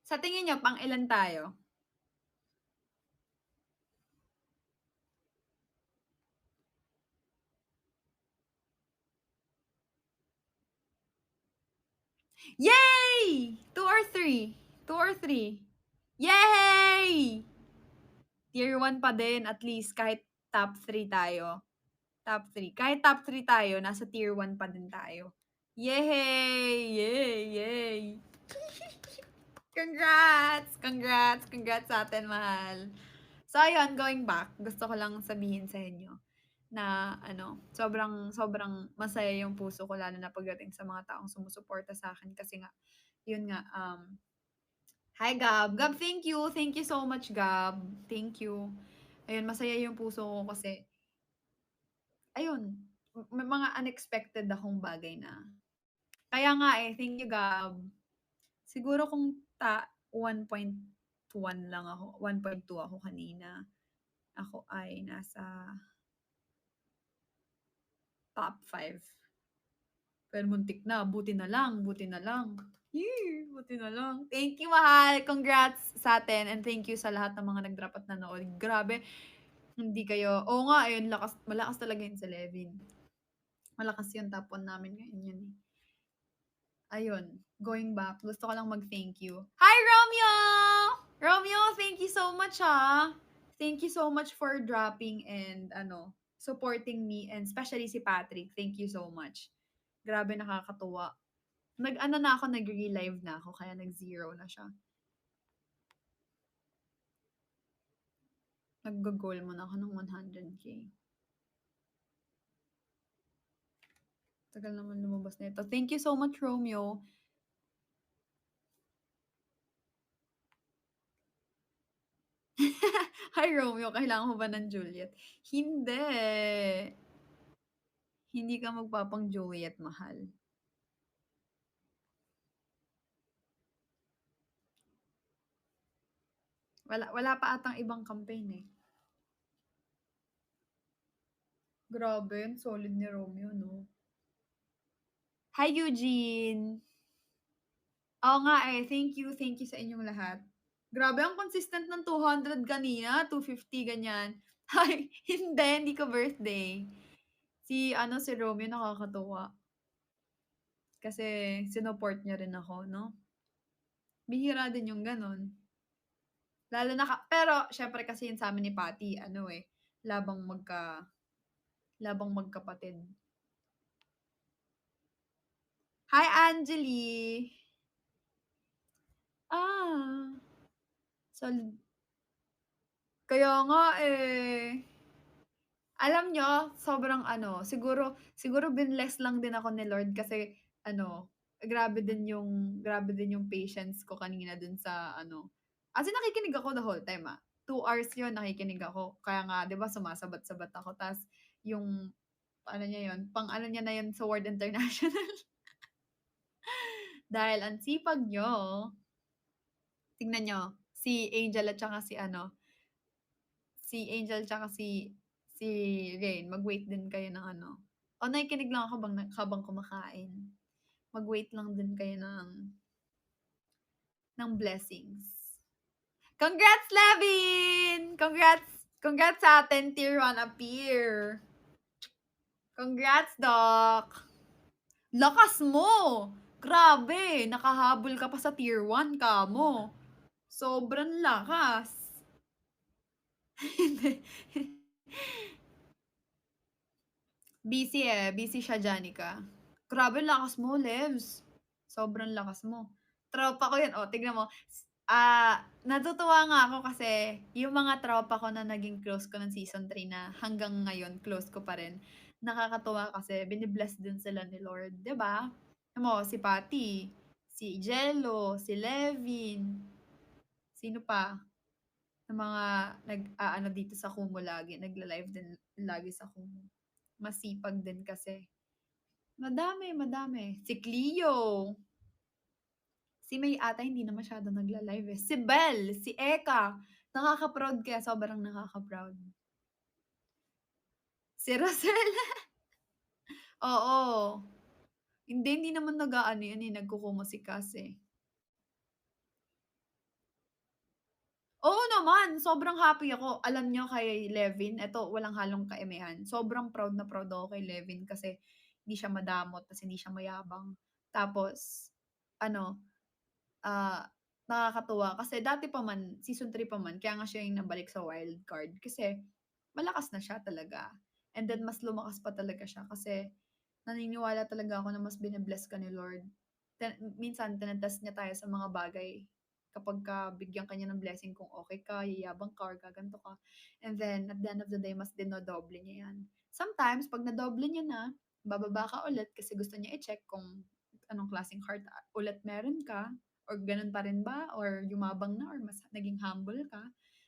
Sa tingin niyo pang-ilan tayo? Yay! 2 or 3? 2 or 3? Yay! Tier 1 pa din at least kahit top 3 tayo. Top 3. Kahit top 3 tayo, nasa tier 1 pa din tayo. Yay! Yay! Yay! Congrats! Congrats! Congrats sa atin, mahal. So, ayun, going back, gusto ko lang sabihin sa inyo na sobrang masaya yung puso ko lalo na pagdating sa mga taong sumusuporta sa akin kasi nga, yun nga, hi Gab. Gab, thank you. Thank you so much, Gab. Thank you. Ayun, masaya yung puso ko kasi, ayun, may mga unexpected akong bagay na. Kaya nga thank you, Gab. Siguro kung 1.1 lang ako, 1.2 ako kanina, ako ay nasa top 5. Pero muntik na, buti na lang, buti na lang. Yee, buti na lang. Thank you, mahal. Congrats sa atin and thank you sa lahat ng mga nag-drop at nanood. Grabe, hindi kayo, oo nga, ayun, malakas talaga yun sa Levin. Malakas yung top 1 namin ngayon yun. Ayun, going back, gusto ko lang mag-thank you. Hi, Romeo! Romeo, thank you so much, ha. Thank you so much for dropping and, supporting me and especially si Patrick. Thank you so much. Grabe, nakakatuwa. Nag-ano na ako, nag-relive na ako, kaya nag-0 na siya. Nag-goal mo na ako ng 100K. Tagal naman lumabas na ito. Thank you so much, Romeo. Hi, Romeo. Kailangan mo ba ng Juliet? Hindi. Hindi ka magpapang Juliet, mahal. Wala pa atang ibang campaign eh. Grabe, solid ni Romeo, no? Hi, Eugene! Oo nga thank you sa inyong lahat. Grabe, ang consistent ng 200 kanina, 250 ganyan. Ay, hindi ko birthday. Si Romeo nakakatuwa. Kasi sinuport niya rin ako, no? Bihira din yung ganon. Lalo na, pero syempre kasi yun sa amin ni Patty, labang magkapatid. Hi, Angeli! Solid. Kaya nga Alam niyo, sobrang siguro binless lang din ako ni Lord kasi grabe din yung patience ko kanina dun sa as in nakikinig ako the whole time, 2 hours yun nakikinig ako. Kaya nga 'di ba sumasabat-sabat ako ta's yung niya yun, pang niya na yun sa Word International. Dahil ang sipag niyo. Tingnan niyo, si Angel at saka si Rain, mag-wait din kayo ng o nakikinig lang ako habang kumakain. Mag-wait lang din kayo ng blessings. Congrats, Levin! Congrats sa atin, tier 1 appear. Congrats, Doc! Lakas mo! Grabe, nakahabol ka pa sa tier 1 ka mo. Sobrang lakas. Busy siya, Janica. Grabe, lakas mo, Levs. Sobrang lakas mo. Tropa ko yun. O, tignan mo. Natutuwa nga ako kasi yung mga tropa ko na naging close ko ng season 3 na hanggang ngayon, close ko pa rin. Nakakatuwa kasi binibless din sila ni Lord. 'Di ba? Mo, si Patty, si Jello, si Levin, sino pa? Ng mga dito sa Kumu lagi, nagla-live din lagi sa Kumu. Masipag din kasi. Madami. Si Cleo. Si May ata hindi na masyado nagla-live eh. Si Belle, si Eka. Nakaka-proud kaya sobrang nakaka-proud. Si Rosel. Oo. Hindi naman nag-aano yun nagkukumusika eh. Oo naman, sobrang happy ako. Alam niyo kay Levin, eto walang halong kaemehan, sobrang proud na proud ako kay Levin kasi hindi siya madamot ta's hindi siya mayabang. Tapos ano, nakakatuwa kasi dati pa man, season 3 pa man, kaya nga siya yung nabalik sa wildcard kasi malakas na siya talaga. And then mas lumakas pa talaga siya kasi naniniwala talaga ako na mas bine-bless ka ni Lord. Minsan tinetest niya tayo sa mga bagay kapagka bigyan ka niya ng blessing kung okey ka, yayabang ka or gaganto ka. And then at the end of the day mas dinodoble niya 'yan. Sometimes 'pag nadoble niya na, bababa ka ulit kasi gusto niya i-check kung anong klaseng heart ulit meron ka or gano'n pa rin ba or yumabang na or mas naging humble ka.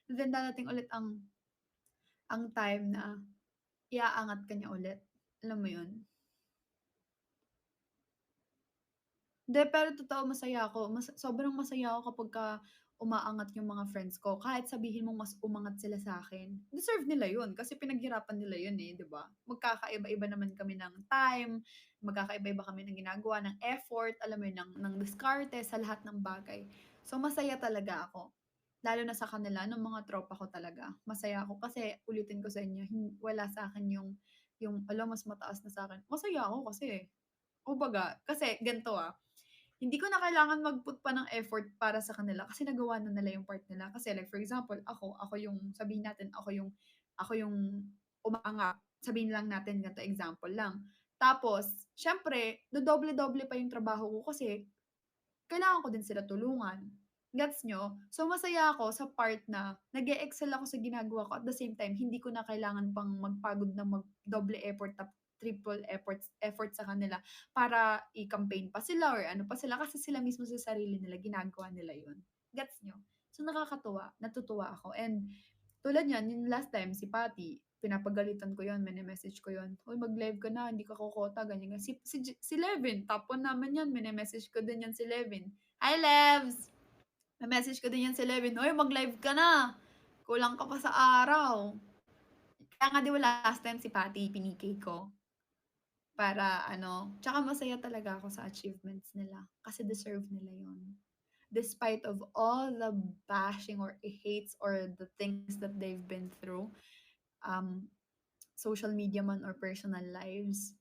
And then dadating ulit ang time na iaangat ka niya ulit, alam mo 'yun? Hindi, pero totoo masaya ako. Sobrang masaya ako kapagka umaangat yung mga friends ko. Kahit sabihin mong mas umangat sila sa akin. Deserve nila yun kasi pinaghirapan nila yun, eh, 'di ba? Magkakaiba-iba naman kami ng time, magkakaiba-iba kami ng ginagawa, ng effort, alam mo yun, ng diskarte sa lahat ng bagay. So, masaya talaga ako. Lalo na sa kanila, nung mga tropa ko talaga. Masaya ako kasi ulitin ko sa inyo, wala sa akin yung, "Hala, mas mataas na sa akin." Masaya ako kasi kumbaga, kasi ganito, hindi ko na kailangan mag-put pa ng effort para sa kanila kasi nagawa na nila yung part nila. Kasi like for example, ako yung sabihin natin ako yung umaangat. Sabihin lang natin ganito example lang. Tapos siyempre dodoble-doble pa yung trabaho ko kasi kailangan ko din sila tulungan, gets niyo? So, masaya ako sa part na nag-e-excel ako sa ginagawa ko at the same time hindi ko na kailangan pang magpagod na mag-double effort triple effort sa kanila para i-campaign pa sila or ano pa sila kasi sila mismo sa sarili nila ginagawa nila yun, gets niyo? So, nakakatuwa, natutuwa ako and tulad niyan, yung last time si Patty, pinapagalitan ko yun, mine-message ko yun, "Uy, mag-live ka na, hindi ka kokota," ganyan, ganyan. Si Levin, top 1 namin yan, mine-message ko din yan si Levin. "Hi, Levs!" Me-message ko din yan si Levin, "Uy, mag-live ka na, kulang ka pa sa araw." Kaya nga 'di ba last time si Patty piniki ko para ano, tsaka masaya talaga ako sa achievements nila kasi deserve nila yun. Despite of all the bashing or hates or the things that they've been through, um, social media man or personal lives,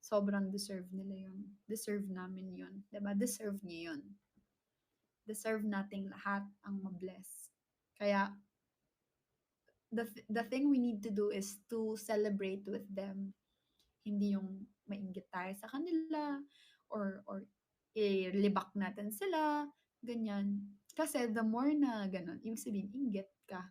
sobrang deserve nila yun. Deserve namin yun, 'di ba? Deserve niyo yun. Deserve nating lahat ang ma-bless. Kaya the thing we need to do is to celebrate with them. Hindi yung mainggit tayo sa kanila or ilibak natin sila, ganyan. Kasi the more na gano'n, ibig sabihin inggit ka.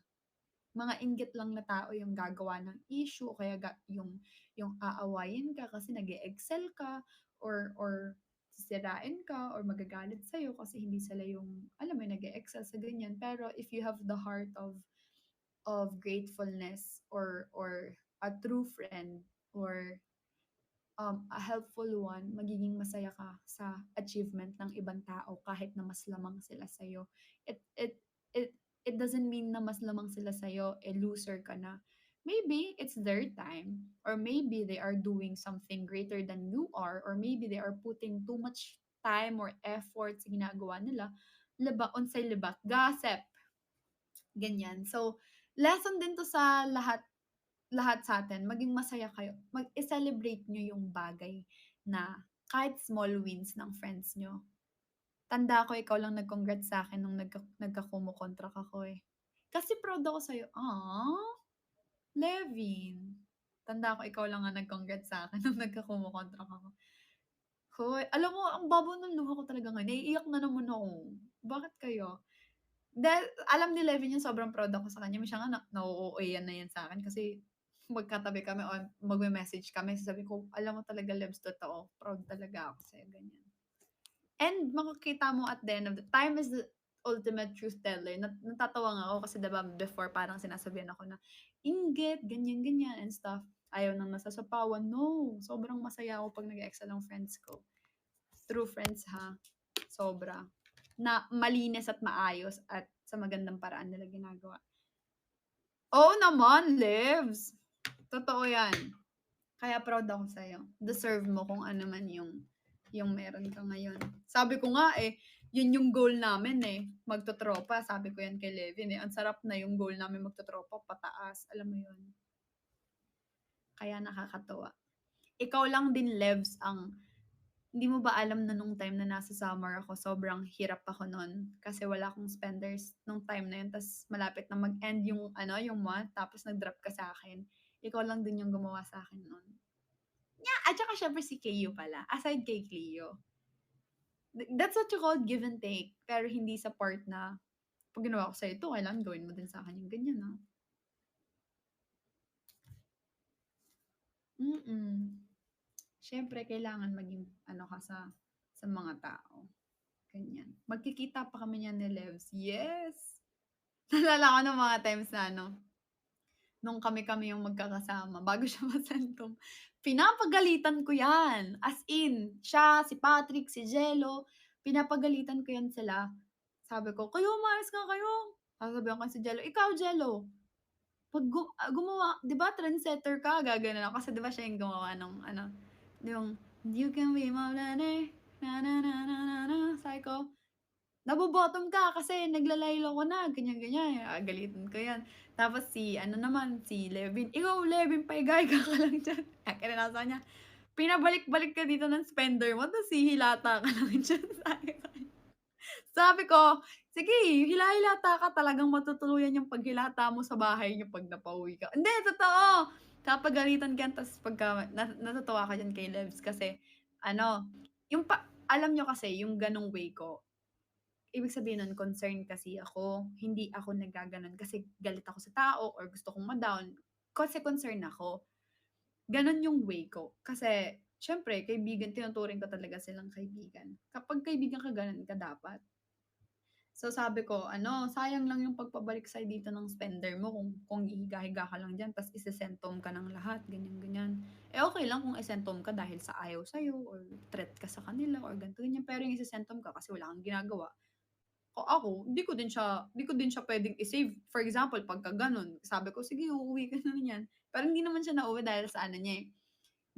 Mga inggit lang na tao yung gagawa ng issue o kaya yung aawayin ka kasi nag-e-excel ka or sisirain ka or magagalit sa'yo kasi hindi sila yung alam mo yun, nag-e-excel sa ganyan. Pero if you have the heart of gratefulness or a true friend or a helpful one, magiging masaya ka sa achievement ng ibang tao kahit na mas lamang sila sa'yo. It it it it doesn't mean na mas lamang sila sa'yo, loser ka na. Maybe it's their time or maybe they are doing something greater than you are or maybe they are putting too much time or effort sa ginagawa nila. Unsay libat, gossip, ganyan. So, lesson din 'to sa lahat lahat sa sa'tin maging masaya kayo. I-celebrate niyo yung bagay na kahit small wins ng friends niyo. Tanda ko ikaw lang nag-congrats sa'kin nung nagka-kumo-contract ako, eh. Kasi proud ako sa'yo. Levin. Tanda ko ikaw lang ang nag-congrats sa'kin nung nagka-kumo-contract ako. Hoy, alam mo ang babaw ng luha ko talaga ngayon, naiiyak na naman ako. Bakit kaya? Dahil alam ni Levin yung sobrang proud ako sa kanya. Minsan nga na-o-OA-yan na yan sa'kin kasi magkatabi kami o magme-message kami sasabihin ko, "Alam mo talaga Lebs totoo, proud talaga ako sa'yo." Ganyan. And makikita mo at the end of the time is the ultimate truth teller. Natatawa nga ako kasi 'di ba before parang sinasabihan ako na, "Inggit, ganyan, ganyan and stuff." Ayaw nang nasasapawan. No, sobrang masaya ako 'pag nag-e-excel ang friends ko. True friends ha, sobra. Na malinis at maayos at sa magandang paraan nila ginagawa. Oo naman, Lebs. Totoo 'yan. Kaya proud ako sa'yo. Deserve mo kung ano man yung meron ka ngayon. Sabi ko nga, eh, Yun yung goal namin eh, magtotropa. Sabi ko yan kay Levin eh. Ang sarap na yung goal namin magtotropa, pataas. Alam mo yun? Kaya nakakatuwa. Ikaw lang din, Levs, ang hindi mo ba alam na nung time na nasa summer ako, sobrang hirap ako nun kasi wala akong spenders nung time na yun. Tapos malapit na mag-end yung, yung month, tapos nag-drop ka sa akin. Ikaw lang din yung gumawa sa akin nun. Yeah, at saka syempre si Cleo pala. Aside kay Cleo. That's what you call give and take. Pero hindi sa part na, pag ginawa ko sa'yo ito, kailangan gawin mo din sa akin yung ganyan, ha? Siyempre, kailangan maging, ka sa mga tao. Ganyan. Magkikita pa kami niyan ni Levs. Yes! Naalala ko nung mga times na nung kami-kami yung magkakasama, bago siya masentong, pinapagalitan ko yan. As in, siya, si Patrick, si Jello, pinapagalitan ko yan sila. Sabi ko, kayo, umayos nga kayo. Sasabihan ko si Jello, ikaw, Jello, pag gumawa, di ba, trendsetter ka, gagana ako. Kasi di ba siya yung gumawa ng, yung, you can be my planner, na na na na na na, sabi ko, nabobottom ka kasi naglalaylo ko na, ganyan-ganyan. Galitin ko yan. Tapos naman, si Levin. Ikaw, Levin, paigay ka lang dyan. Kinanasa niya, pinabalik-balik ka dito ng spender mo, tapos hihilata ka lang dyan. Sabi ko, sige, hila-hilata ka, talagang matutuluyan yung paghilata mo sa bahay niyo pag napauwi ka. Hindi, totoo! Kapagalitan ka, tapos pagka, natutuwa ka dyan kay Levs kasi, yung alam nyo kasi, yung ganong way ko, ibig sabihin nun, concern kasi ako. Hindi ako nagaganon kasi galit ako sa tao or gusto kong ma-down. Kasi concern ako. Ganon yung way ko. Kasi, syempre, kaibigan, tinuturing ko talaga silang kaibigan. Kapag kaibigan ka, ganon ka dapat. So, sabi ko, sayang lang yung pagpabalik sa'yo dito ng spender mo kung hihiga-higa ka lang dyan, tapos isesentom ka ng lahat, ganyan-ganyan. Okay lang kung isentom ka dahil sa ayaw sa'yo, or threat ka sa kanila, or ganito, ganyan. Pero yung isesentom ka kasi wala kang ginagawa, ako, di ko din siya pwedeng i-save. For example, pagka ganun, sabi ko, sige, uuwi ka na yan. Pero hindi naman siya nauwi dahil sa niya eh.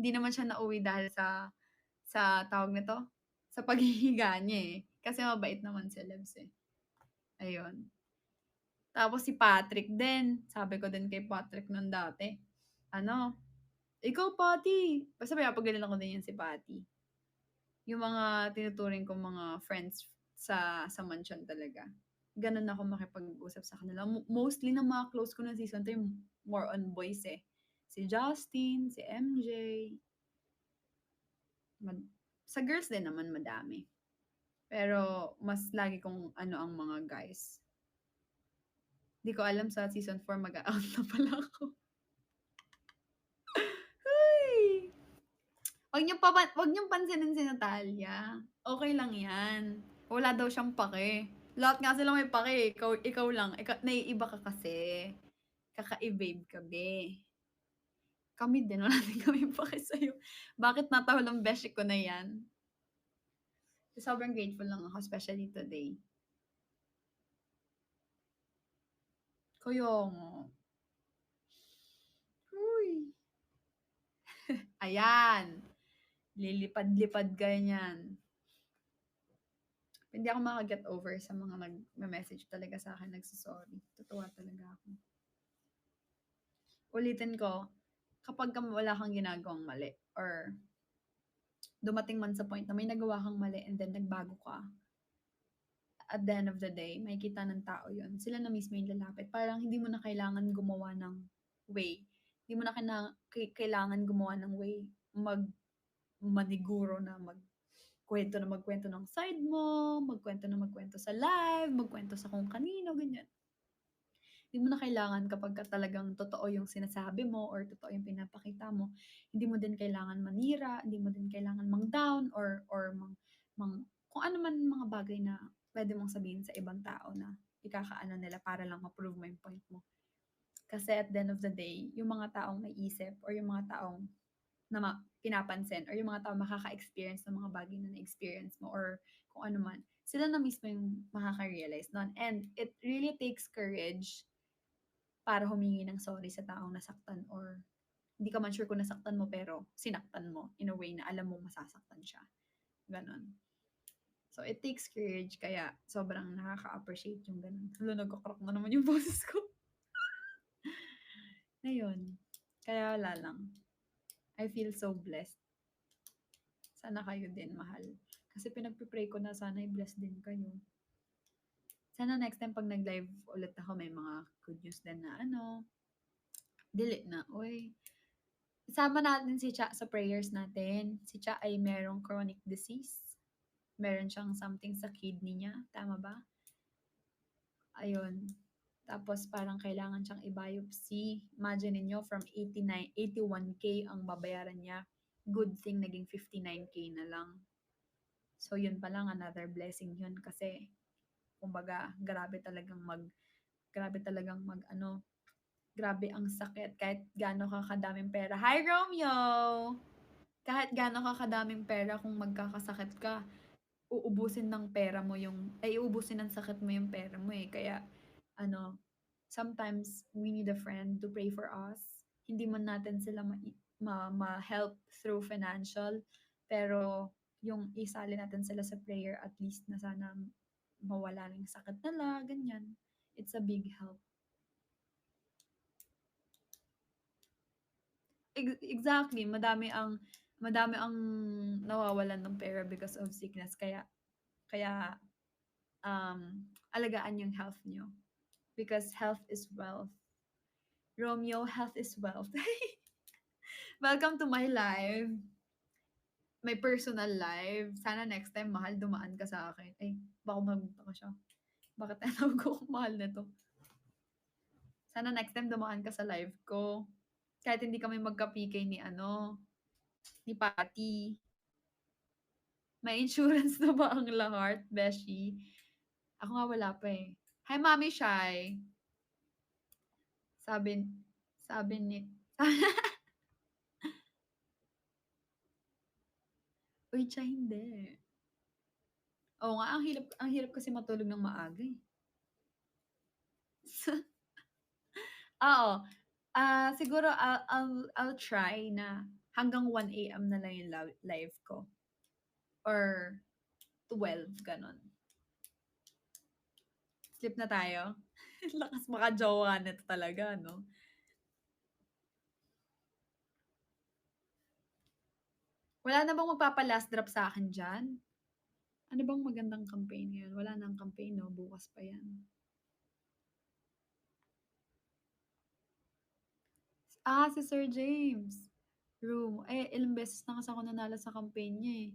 Hindi naman siya nauwi dahil sa tawag nito, sa paghihiga niya eh. Kasi mabait naman si Lebs eh. Ayun. Tapos si Patrick din, sabi ko din kay Patrick nun dati, ikaw, Patty. Basta pinapagalan ko din yan si Patty. Yung mga tinuturing kong mga friends sa mansion talaga. Ganun ako makipag-usap sa kanila. Mostly ng mga close ko ng season 3, more on boys eh. Si Justin, si MJ. Sa girls din naman madami. Pero mas lagi kong ang mga guys. Di ko alam sa season 4 mag-out na pala ako. Ay! Wag niyong pansinin si Natalia. Okay lang 'yan. Wala daw siyang pake. Lahat nga sila may pake, ikaw lang, naiiba ka kasi. Kaka-e-babe ka, be. Kami din, wala din kaming pake sa'yo. Bakit natahol ang beshi ko na 'yan? Sobrang grateful lang ako, especially today. Kaya nga. Uy. Ayan. Lilipad-lipad ka niyan. Hindi ako maka-get over sa mga nag-message talaga sa akin, nagso-sorry. Totoo talaga ako. Ulitin ko, kapag wala kang ginagawang mali or dumating man sa point na may nagawa kang mali and then nagbago ka, at the end of the day, makikita ng tao yun. Sila na mismo yung lalapit. Parang hindi mo na kailangan gumawa ng way. Hindi mo na kailangan gumawa ng way. Maniguro na magkwento ng side mo, magkwento sa live, magkwento sa kung kanino, ganyan. Hindi mo na kailangan kapag talagang totoo yung sinasabi mo or totoo yung pinapakita mo, hindi mo din kailangan manira, hindi mo din kailangan mang-down or kung ano man mga bagay na pwede mong sabihin sa ibang tao na ikakaano nila para lang ma-prove mo yung point mo. Kasi at the end of the day, yung mga taong may isip or yung mga taong na pinapansin or yung mga taong makaka-experience ng mga bagay na na-experience mo or kung ano man, sila na mismo yung makaka-realize nun. And it really takes courage para humingi ng sorry sa taong nasaktan or hindi ka man sure kung nasaktan mo pero sinaktan mo in a way na alam mo masasaktan siya. Ganon. So, it takes courage kaya sobrang nakaka-appreciate yung gano'n. Hala, nagko-crack na naman yung boses ko. Ayun, kaya wala lang. I feel so blessed. Sana kayo din, mahal. Kasi pinagpe-pray ko na sana i-bless din kayo. Sana next time 'pag nag-live ulit ako may mga good news din na ano, dili na, uy. Isama natin si Cha sa prayers natin. Si Cha ay merong chronic disease. Meron siyang something sa kidney niya, tama ba? Ayun. Tapos parang kailangan siyang i-biopsy. Imagine niyo from 81K ang babayaran niya. Good thing naging 59K na lang. So yun pa lang another blessing yun kasi kumbaga grabe talagang mag ano, grabe ang sakit kahit gaano ka kadaming pera. Hi Romeo! Kahit gaano ka kadaming pera kung magkakasakit ka, uubusin ng sakit mo yung pera mo eh. Kaya ano, sometimes we need a friend to pray for us. Hindi man natin sila ma-help through financial, pero yung isali natin sila sa prayer at least na sana mawala na yung sakit nila, ganyan. It's a big help. Exactly, madami ang nawawalan ng pera because of sickness kaya alagaan yung health nyo because health is wealth. Romeo, health is wealth. Welcome to my live. My personal live. Sana next time, mahal, dumaan ka sa akin. Ay, baka magmukha ka siya. Bakit tinawag ko kung mahal na to? Sana next time dumaan ka sa live ko. Kahit hindi kami magka-PK ni Patty. May insurance na ba ang lahat, Beshi? Ako nga wala pa eh. Hi, Mami Shai. Sabi, sabi ni... Uy, siya hindi. Oo nga, ang hirap kasi matulog ng maaga eh. Oo. Siguro I'll try na hanggang 1 AM na lang yung live ko. Or 12, ganon. Sleep na tayo. Lakas maka-jowa nito talaga, no? Wala na bang magpapa-last drop sa akin dyan? Ano bang magandang campaign ngayon? Wala nang campaign, no? Bukas pa yan. Si Sir James. Room. Ilang beses na kasi ako nanalo sa campaign niya eh.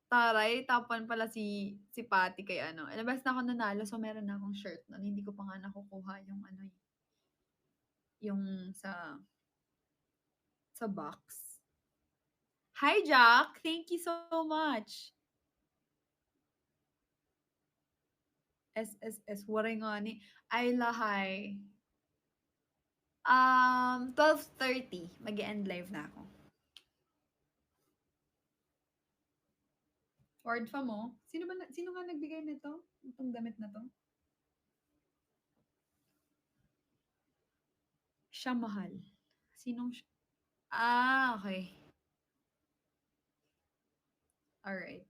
Taray, tapan pala si Patty kay ano. Ilang beses na ako nanalo, so meron na akong shirt nun. Hindi ko pa nga nakukuha yung ano eh. Yung sa box. Hi, Jack! Thank you so much! SSS, waray nga ni. Ayla, hi. 12:30. Mag-end live na ako. Word fa mo? Sino nga nagbigay nito? Itong damit na to? Siya mahal. Sinong siya? Okay. Alright.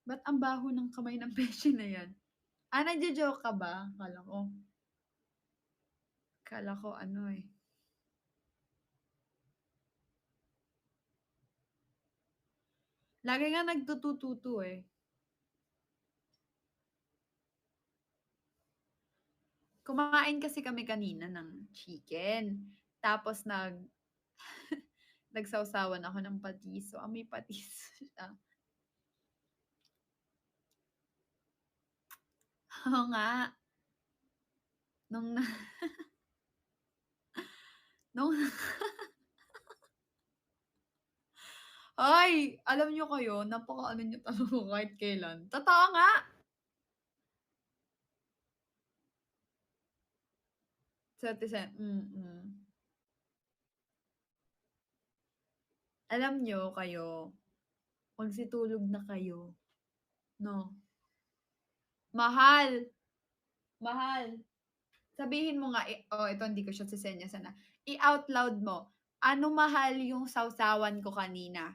Ba't ang baho ng kamay ng beshi na yan? Nagjo-joke ka ba? Kala ko ano eh. Lagi nga nagtutututu eh. Kumain kasi kami kanina ng chicken. Tapos nagsawsawan ako ng patis. So, may patis siya. Oo nga. Nung na... nung... Ay! Alam nyo kayo, napaka-ano nyo talaga kahit kailan. Totoo nga! Citizen. Alam nyo kayo, magsitulog na kayo. No? Mahal! Mahal! Sabihin mo nga, ito hindi ko siya sisenya sana. I-out loud mo. Ano mahal yung sausawan ko kanina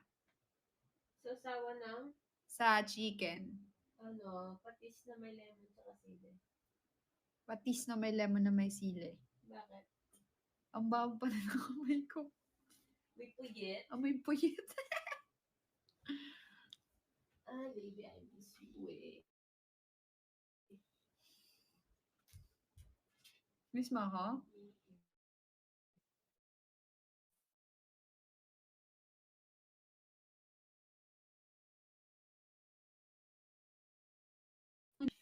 Sausawan ng, sa chicken? patis na may lemon tsaka sili. Patis na may lemon na may sili. Bakit? Ang baho pa ng kamay ko. May puyit? Amoy puyit. Baby, I miss you eh. Miss mo ako?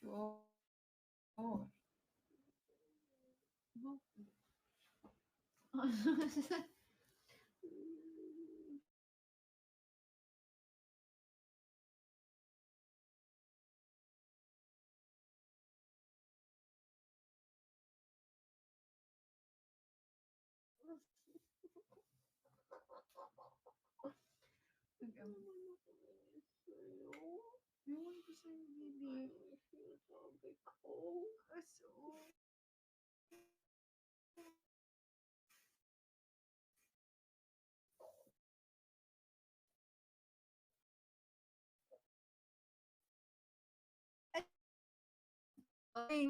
Sure. Oh. Ewan ko sa'yo, baby. Sabi ko. Aso. Ay.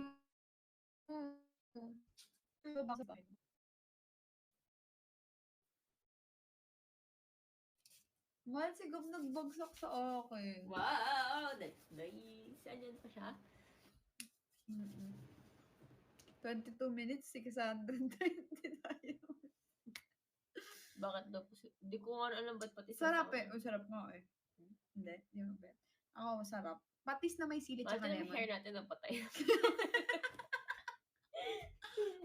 Mahal si Gab nagbagsak sa akin. Wow, that's nice. Andyan pa siya? 22 minutes, 620 tayo. Bakit daw po? Hindi ko nga alam ba't pati Sarap sausawan. eh. Masarap nga eh. Hindi, di mo bet. Ako, masarap. Patis na may sili Bakit tsaka yung lemon. hair natin napatay?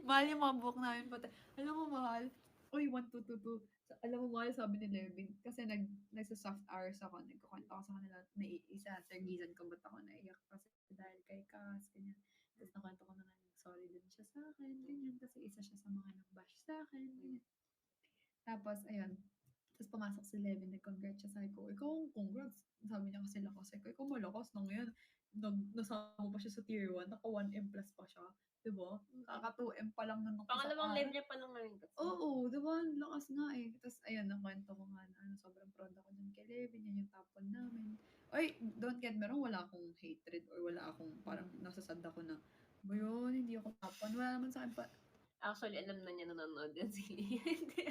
Mahal yung mga buhok namin pati. Alam mo, mahal. Uy, 1222. Alam mo, mahal, sabi ni Levin. Kasi nagsa-soft hours ako. Nagkukwento ako sa kanila. Naiisa, Sir Gizan ko ba't ako naiyak. Kasi dahil kay Cass, ganyan. Tapos nakwento ko na nga, sorry din siya sa akin, ganyan. Kasi isa siya sa mga nag-bash sa akin, ganyan. Tapos, ayun. Tapos pumasok si Levin, nag-congrats siya. Sabi ko, ikaw, congrats. Sabi niya kasi lakas. Sabi ko, ikaw malakas lang yan. Nasama pa siya sa tier 1. Naka 1M plus pa siya. Diba? Kaka 2M pa lang nun nung isang Pangalawang araw. live niya pa lang ngayon kasi. Oo, diba? Ang lakas nga eh. Tapos, ayun, nakwento ko nga na sobrang proud ako dyan kay Levin. Yan yung top 1 namin. Ay, don't get me wrong, wala akong hatred or wala akong parang nasasad ako na, ba yun, hindi ako top 1. Wala naman sa akin pa. Actually, alam na niya nanonood yan si Hindi.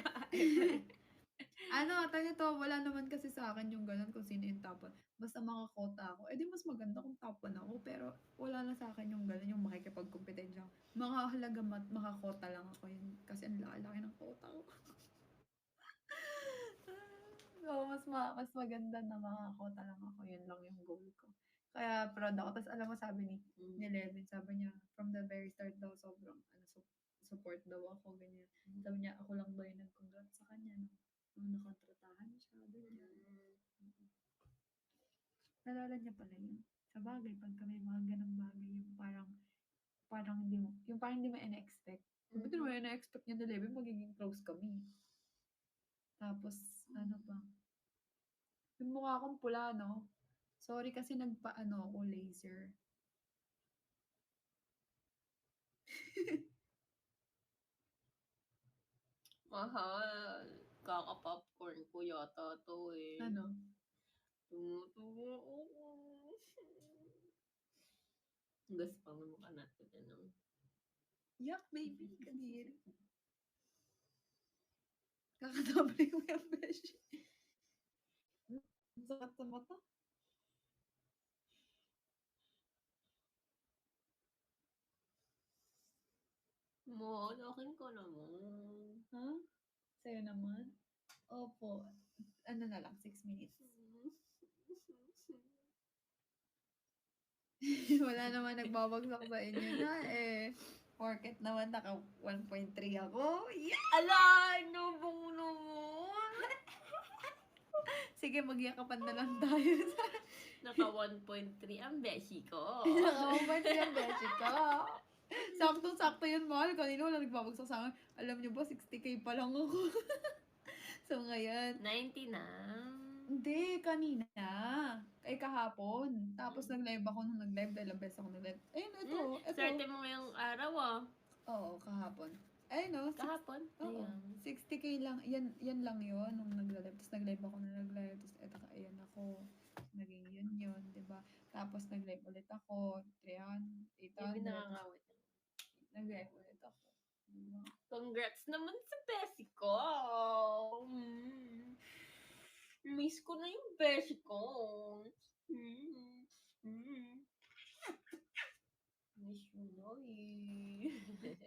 Tayo to, wala naman kasi sa akin yung ganun kung sino yung top 1. Basta makakota ako. Eh di mas maganda kung top 1 ako. Pero wala na sa akin yung ganun, yung makikipagkompetensya. Makahalaga makakota lang ako yun. Kasi ang laki ng kota ko. So, mas maganda na makakota lang ako. Yun lang yung goal ko. Kaya proud ako. Tapos alam mo, sabi ni Levin, sabi niya, from the very start daw, sobrang support daw ako, ganyan. Sabi niya, ako lang daw yung nag-congrats sa kanya, no? Nung nakontratahan siya, ganyan. Nalala niya pala yun. Sa bagay, pagka may mga ganang bagay, yung parang hindi mo, yung parang hindi mo ina-expect. Sabi ko, ina-expect niya na Levin, magiging close kami. Tapos, ano pa, yung mukha akong pula, no? Sorry kasi nagpa-ano ako, laser. Mahal. Kaka-popcorn ko yata to eh. Ano? Tumutuwa ako. Gusto pa mo mukha natin ano. Yuck, baby. Kadiri. Kakadabli mo yung beshi. Sakit sa mata. Mahal, akin ka naman. Ha? Sa'yo naman? Opo. Ano na lang, 6 minutes. Wala naman nagbabagsak sa inyo na eh. Porket naman naka 1.3 ako. Yeah! Ala, inubong naman. Sige, magyakapan na lang tayo. Naka 1.3 ang beshi ko. Naka 1.3 ang beshi ko. Saktong-sakto yun, mahal. Kanina wala nagbabagsak sa akin. Alam niyo ba, 60K pa lang ako. So, ngayon. 90 na. Hindi, kanina. Kay kahapon. Tapos nag-live ako nung nag-live. Dahil beses ako nag-live. Ayun, ito. Swerte mo ngayong araw ah. Oo, kahapon. Ay, no, Kahapon? oo, Ayan. 60K lang. Yan lang yun nung nagla-live. Tapos nag-live ako na nag-live. Tapos eto, ayan ako. Naging yun, di ba? Tapos nag-live ulit ako. 300, Hindi 800. nakakawit. Nag-live ulit ako. Diba? Congrats naman sa Beshi ko. Miss ko na yung Beshi ko. Miss mo na eh.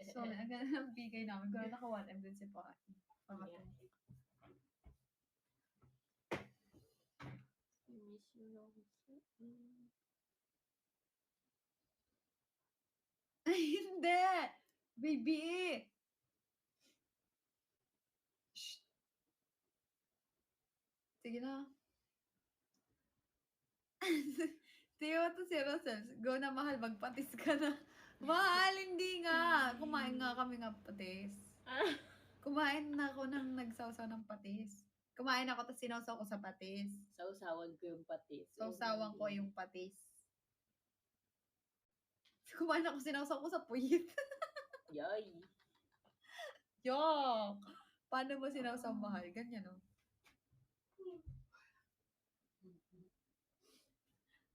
So, ang ganda ng bigay namin. Kung naka 1M din si Paki. Yeah. Miss mo na Ay, hindi! Baby! Shh. Sige na. Tiyo to si Rosel. Go na, mahal. Magpatis ka na. Mahal, hindi nga. Kumain nga kami ng patis. Kumain na ako ng nagsawsaw ng patis. Kumain ako tapos sinawsaw ko sa patis. Sausawan ko yung patis. Sawsawan ko yung patis. Kumain ako sinawsaw ko sa puyit. Yay. Yok! Paano mo sinawsaw mahal? Ganyan, no?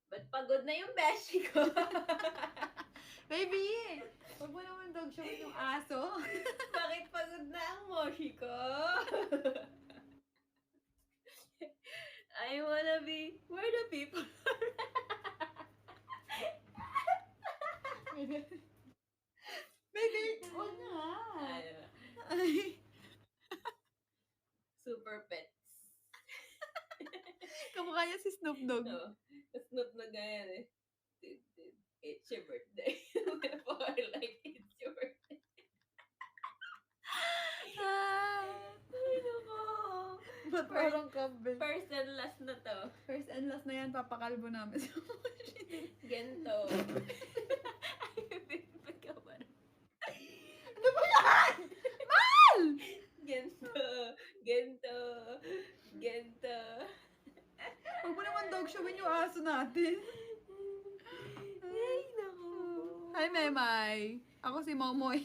Ba't pagod na yung Beshi ko? Baby! Huwag mo naman dog show yung aso. Bakit pagod na ang Moshi ko? I wanna be where the people Baby! Huwag nga! are. Ay, Super pets. kamukha niya si Snoop Dogg. No. Snoop na ganyan eh. It's your birthday. For like, it's your birthday. Ay, nako. Ba't parang kambing? First and last na to. First and last na yan, papakalbo namin. Gento. Ba't ka ba? Ano ba yan? Mahal! Gento. Gento. Gento. Huwag mo naman dog showin yung aso natin. Ay, nako. Hi, Memay. Ako si Momoy.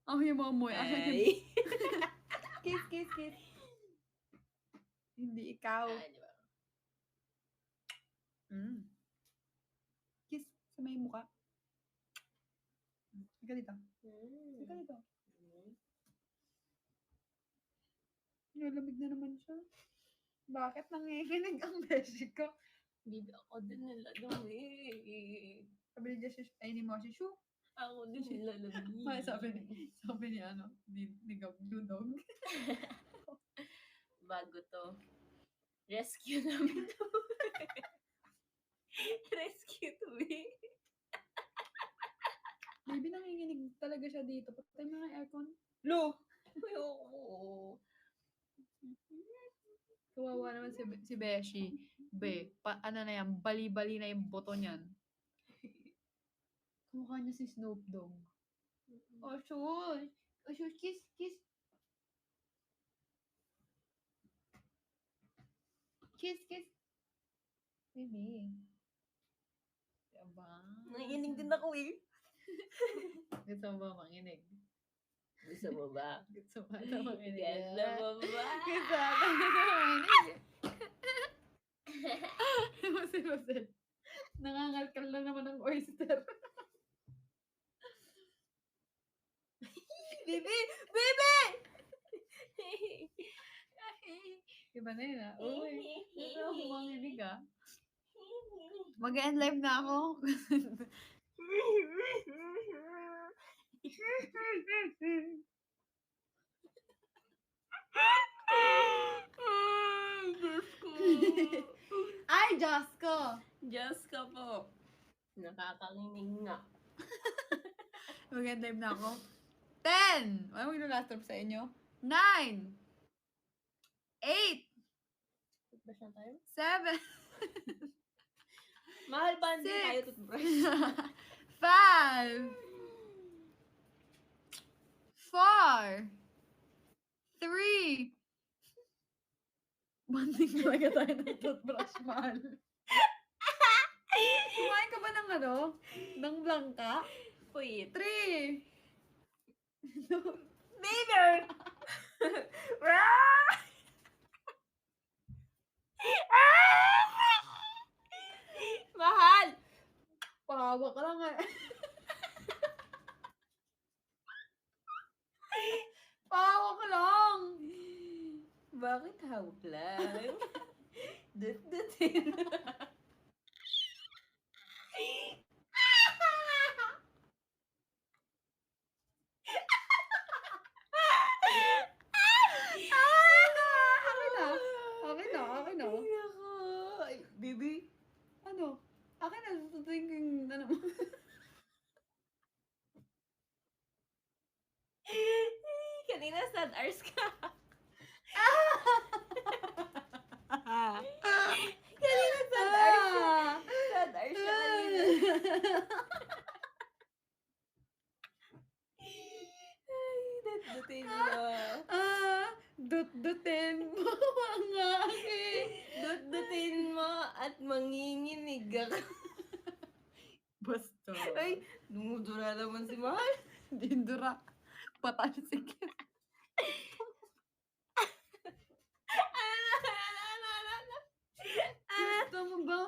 Ako yung Momoy. Ako yung... Ay. Kiss, kiss, kiss. Hindi ikaw. Ah, di ba? Kiss sa may mukha. Ika dito. Ika dito. Nalamig na naman siya. Bakit nanginginig ang beshi ko? Hindi ako din nilalamig. Sabi ni Josh, ay ni Moshi, shoo. Ako din nilalamig. Ay, sabi ni ano, ni Dudog. Bago to. Rescue namin to. Rescue to me. Baby, nanginginig talaga siya dito. Patay mo ng aircon. Lo! Ayoko. Kawawa naman si Beshi. Ano na yan, bali-bali na yung boto niyan. Kamukha niya si Snoop Dogg. Oh, shush! Oh, shush! Kiss! Kiss! Kiss! Kiss! Baby. Diba? Nanginig din ako eh. Gusto mo ba manginig? Gusto mo ba? Gusto mo ba manginig? Ganda mo ba? Gusto mo manginig? Ano si Rosel? Nangangalkal na naman ng oyster. Baby! Baby! Iba na yun ah. Uy, gusto ako manginig ah. Mag-end live na ako. Ay, Diyos ko! Diyos ka po. Nakakanginig nga. Mag-end live na ako. 10! Ano yung last drop sa inyo? 9! 8! Toothbrush na tayo? 7! Mahal ba hindi Six. tayo toothbrush? 5! 4! 3! Banding talaga tayo ng toothbrush, mahal. Kumain ka ba ng ano? Ng Blanca? Wait. 3! Dinner! Mahal! Pahawa ka lang eh. Pahawa ka lang. Bakit hawak lang? Dut-dutin. Akin na. Akin na. Ay, nako. Ay, baby. Ano? Akin na. Thinking, ano mo. Kanina sad hours ka. Kanina sad hours ka. Sad hours ka kanina. Ay, dut-dutin mo. Dut-dutin mo ang aking. Dut-dutin mo at manginginig ako. Basta. Ay, dumudura naman si Mahal. Dindura. Patalsik yan. Gusto mo ba?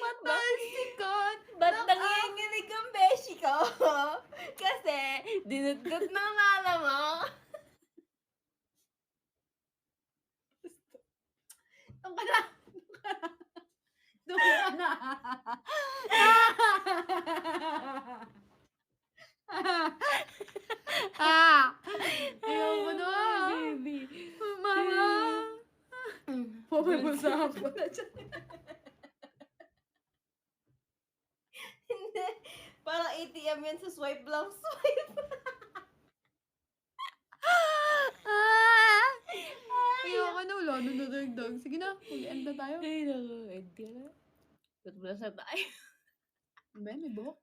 Matalsikan. Ba't nanginginig ang beshi ko? Kasi, dinudot ng lala mo. Doon ka na. Doon ka na. Ayoko na. Baby. Mama. Pumay mo sa hapon na dyan. Hindi. Parang ATM yan sa swipe lang. Swipe. Ayoko na. Wala na nadagdag. Sige na. Mag-end na tayo. Ay, naku. Hindi na. Ba't mo sa tayo? Ben, may buhok.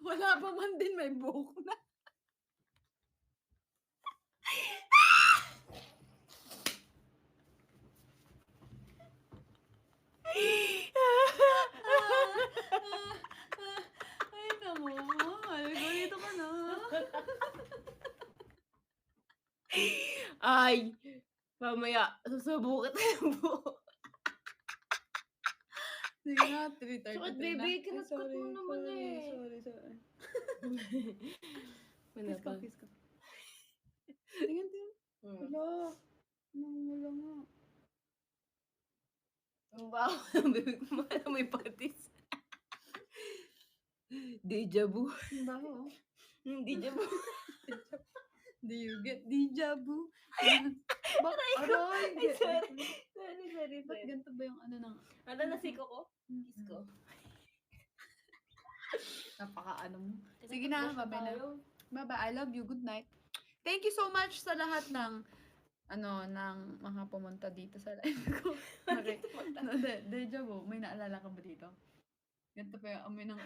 Wala pa man din may buhok na. Ay, namo. Mahal ko. Dito ka na. Ay, mamaya, susubukan tayo ng buhok. Sige na. 3:33 Sakit, na. baby. Ay, Kinaskat mo naman eh. Sorry. Wala Kiss ka, pa. kiss ka. Tingin. Wala. Wala nga. Ang baho ng bibig mo. Alam mo yung patis. Deja vu. Ang baho. Deja vu. Do you get deja vu? Bak, Aray ko. aray. Ay, sorry. Ba't ganito ba yung ano ng... Ano nasiko ko? Kiss ko. Napaka-ano mo. Sige na, babay na. Bye-bye. I love you. Good night. Thank you so much sa lahat ng ng mga pumunta dito sa live ko. Okay. Deja vu. May naalala ka ba dito? Ganito pa yung amoy ng...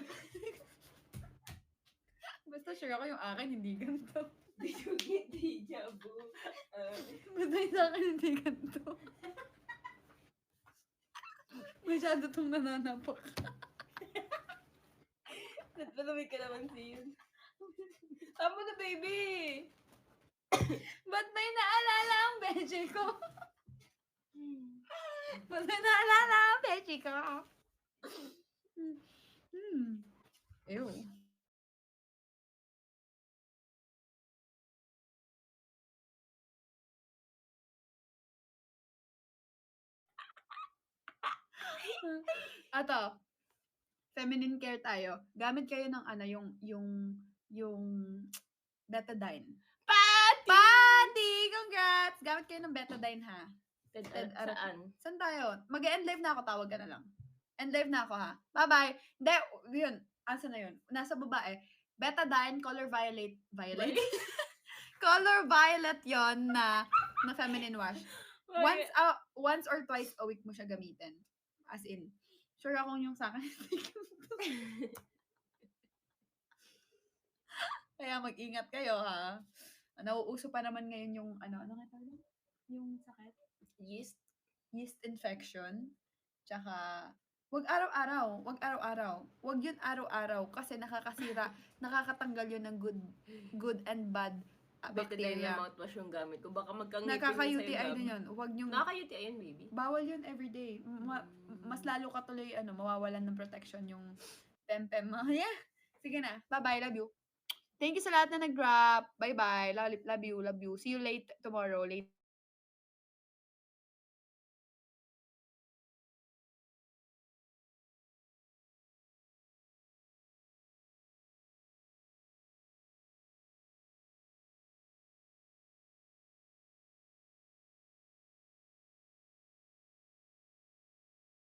Basta sure ako yung akin, hindi ganito. Did you get deja vu? Basta yung sa akin, hindi ganito. Masyado itong nananapak. Nagpalamig ka naman siyon. Tama na, baby! Ba't may naalala ang beche ko? Ba't may naalala ang beche ko? Ew. Ato, feminine care tayo. Gamit kayo ng yung Betadine. Pati! Congrats! Gamit kayo ng Betadine, ha? Saan? Saan tayo? Mag-end live na ako, tawag ka na lang. End live na ako, ha? Bye-bye! Hindi, yun. Asa na yun? Nasa baba eh. Betadine, color violet. Violet? Color violet yon na feminine wash. Once or twice a week mo siya gamitin. As in, sure akong yung sa akin. Kaya mag-ingat kayo, ha? Nauuso pa naman ngayon yung ano nga tawag doon? Yung sakit? Yeast. Yeast infection. Tsaka, wag araw-araw. Wag araw-araw. Wag yun araw-araw kasi nakakasira, nakakatanggal yun ng good and bad Betadine na bacteria. mouthwash yung gamit ko. Baka magkangipin din Nakaka-UTI sa'yo din gam. yun. Wag yung, Nakaka-UTI yun, baby? bawal yun everyday. Mas lalo ka tuloy, mawawalan ng protection yung pempem mo. Yeah. Sige na. Bye-bye. Love you. Thank you sa lahat na nag-drop. Bye-bye. Love you. Love you. See you late tomorrow. Late